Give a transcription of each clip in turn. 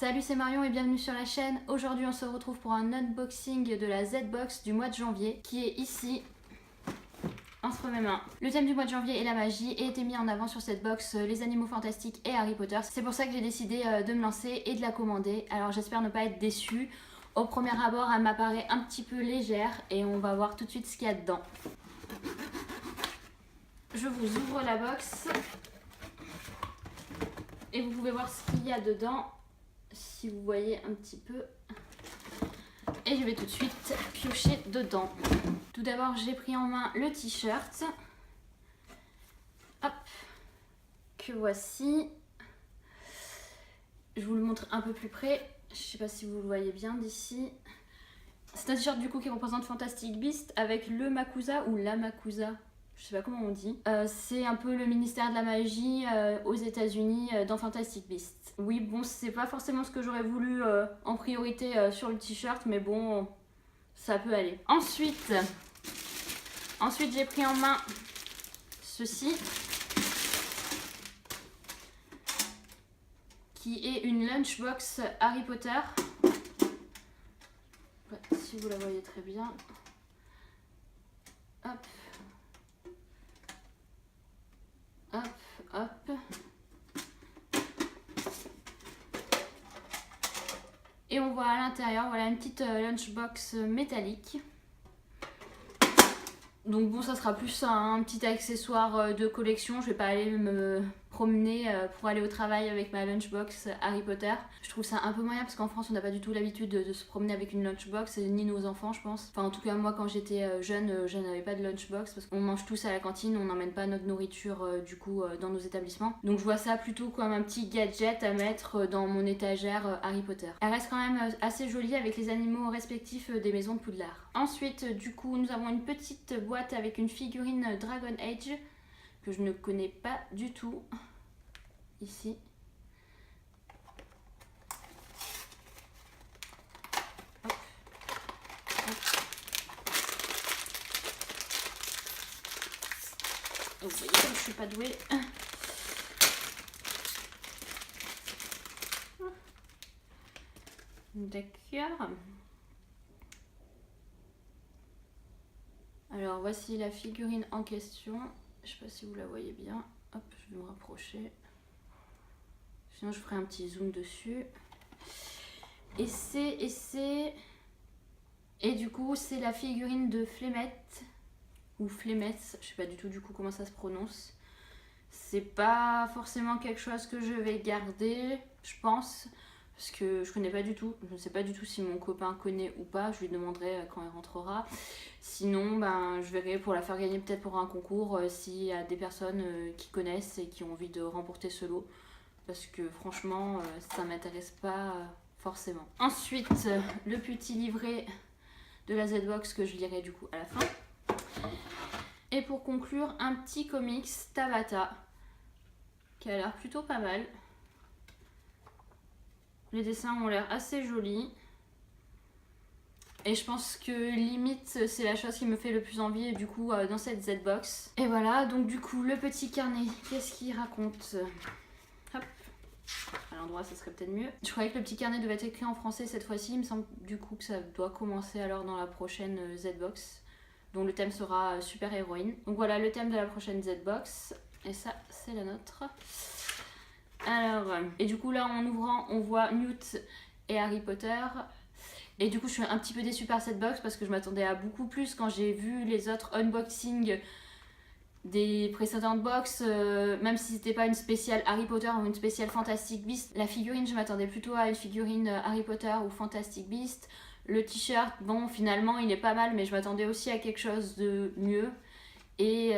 Salut, c'est Marion et bienvenue sur la chaîne. Aujourd'hui on se retrouve pour un unboxing de la Z-Box du mois de janvier qui est ici entre mes mains. Le thème du mois de janvier est la magie et était mis en avant sur cette box les animaux fantastiques et Harry Potter. C'est pour ça que j'ai décidé de me lancer et de la commander. Alors j'espère ne pas être déçue. Au premier abord elle m'apparaît un petit peu légère et on va voir tout de suite ce qu'il y a dedans. Je vous ouvre la box et vous pouvez voir ce qu'il y a dedans. Si vous voyez un petit peu, et je vais tout de suite piocher dedans. Tout d'abord j'ai pris en main le t-shirt, hop, que voici. Je vous le montre un peu plus près, je sais pas si vous le voyez bien d'ici. C'est un t-shirt du coup qui représente Fantastic Beasts avec le Makusa ou la Makusa, je sais pas comment on dit. C'est un peu le ministère de la magie aux États-Unis dans Fantastic Beasts. Oui, bon, c'est pas forcément ce que j'aurais voulu en priorité sur le t-shirt, mais bon, ça peut aller. Ensuite j'ai pris en main ceci, qui est une lunchbox Harry Potter. Ouais, si vous la voyez très bien. Hop. Hop, hop. Et on voit à l'intérieur, voilà, une petite lunchbox métallique. Donc bon, ça sera plus un petit accessoire de collection. Je vais pas aller me promener pour aller au travail avec ma lunchbox Harry Potter. Je trouve ça un peu moyen parce qu'en France on n'a pas du tout l'habitude de se promener avec une lunchbox, ni nos enfants je pense. Enfin en tout cas moi quand j'étais jeune, je n'avais pas de lunchbox parce qu'on mange tous à la cantine, on n'emmène pas notre nourriture du coup dans nos établissements. Donc je vois ça plutôt comme un petit gadget à mettre dans mon étagère Harry Potter. Elle reste quand même assez jolie avec les animaux respectifs des maisons de Poudlard. Ensuite du coup nous avons une petite boîte avec une figurine Dragon Age que je ne connais pas du tout. Ici. Hop. Hop. Vous voyez comme je suis pas douée. D'accord. Alors voici la figurine en question. Je sais pas si vous la voyez bien. Hop, je vais me rapprocher. Sinon je ferai un petit zoom dessus. Et du coup c'est la figurine de Flemette ou Flemette, je sais pas du tout du coup comment ça se prononce. C'est pas forcément quelque chose que je vais garder, je pense, parce que je connais pas du tout. Je ne sais pas du tout si mon copain connaît ou pas, je lui demanderai quand il rentrera. Sinon ben je verrai pour la faire gagner peut-être pour un concours s'il y a des personnes qui connaissent et qui ont envie de remporter ce lot. Parce que franchement ça m'intéresse pas forcément. Ensuite le petit livret de la Z-Box que je lirai du coup à la fin. Et pour conclure un petit comics Tabata qui a l'air plutôt pas mal. Les dessins ont l'air assez jolis. Et je pense que limite c'est la chose qui me fait le plus envie du coup dans cette Z-Box. Et voilà, donc du coup le petit carnet, qu'est-ce qu'il raconte? Hop. À l'endroit ça serait peut-être mieux. Je croyais que le petit carnet devait être écrit en français cette fois-ci. Il me semble du coup que ça doit commencer alors dans la prochaine Z-Box, dont le thème sera super héroïne. Donc voilà le thème de la prochaine Z-Box. Et ça c'est la nôtre. Alors, et du coup là en ouvrant on voit Newt et Harry Potter. Et du coup je suis un petit peu déçue par cette box parce que je m'attendais à beaucoup plus quand j'ai vu les autres unboxings des précédentes box, même si c'était pas une spéciale Harry Potter ou une spéciale Fantastic Beasts. La figurine, je m'attendais plutôt à une figurine Harry Potter ou Fantastic Beasts. Le t-shirt, bon finalement il est pas mal, mais je m'attendais aussi à quelque chose de mieux. Et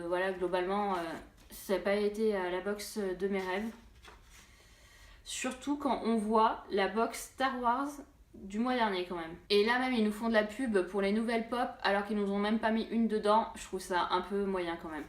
voilà, globalement ça n'a pas été la box de mes rêves. Surtout quand on voit la box Star Wars du mois dernier quand même. Et là même ils nous font de la pub pour les nouvelles pop alors qu'ils nous ont même pas mis une dedans. Je trouve ça un peu moyen quand même.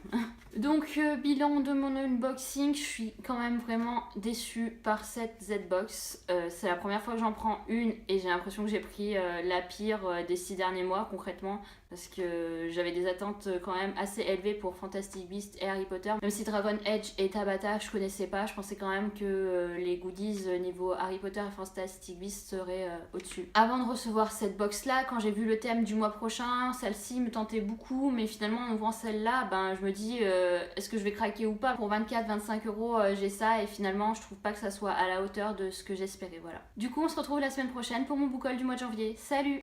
Donc bilan de mon unboxing, je suis quand même vraiment déçue par cette Z-Box. C'est la première fois que j'en prends une et j'ai l'impression que j'ai pris la pire des 6 derniers mois concrètement. Parce que j'avais des attentes quand même assez élevées pour Fantastic Beasts et Harry Potter. Même si Dragon Edge et Tabata je connaissais pas, je pensais quand même que les goodies niveau Harry Potter et Fantastic Beasts seraient au-dessus. Avant de recevoir cette box là, quand j'ai vu le thème du mois prochain, celle-ci me tentait beaucoup. Mais finalement en ouvrant celle-là, ben, je me dis est-ce que je vais craquer ou pas. Pour 24-25 euros j'ai ça et finalement je trouve pas que ça soit à la hauteur de ce que j'espérais. Voilà. Du coup on se retrouve la semaine prochaine pour mon book haul du mois de janvier. Salut!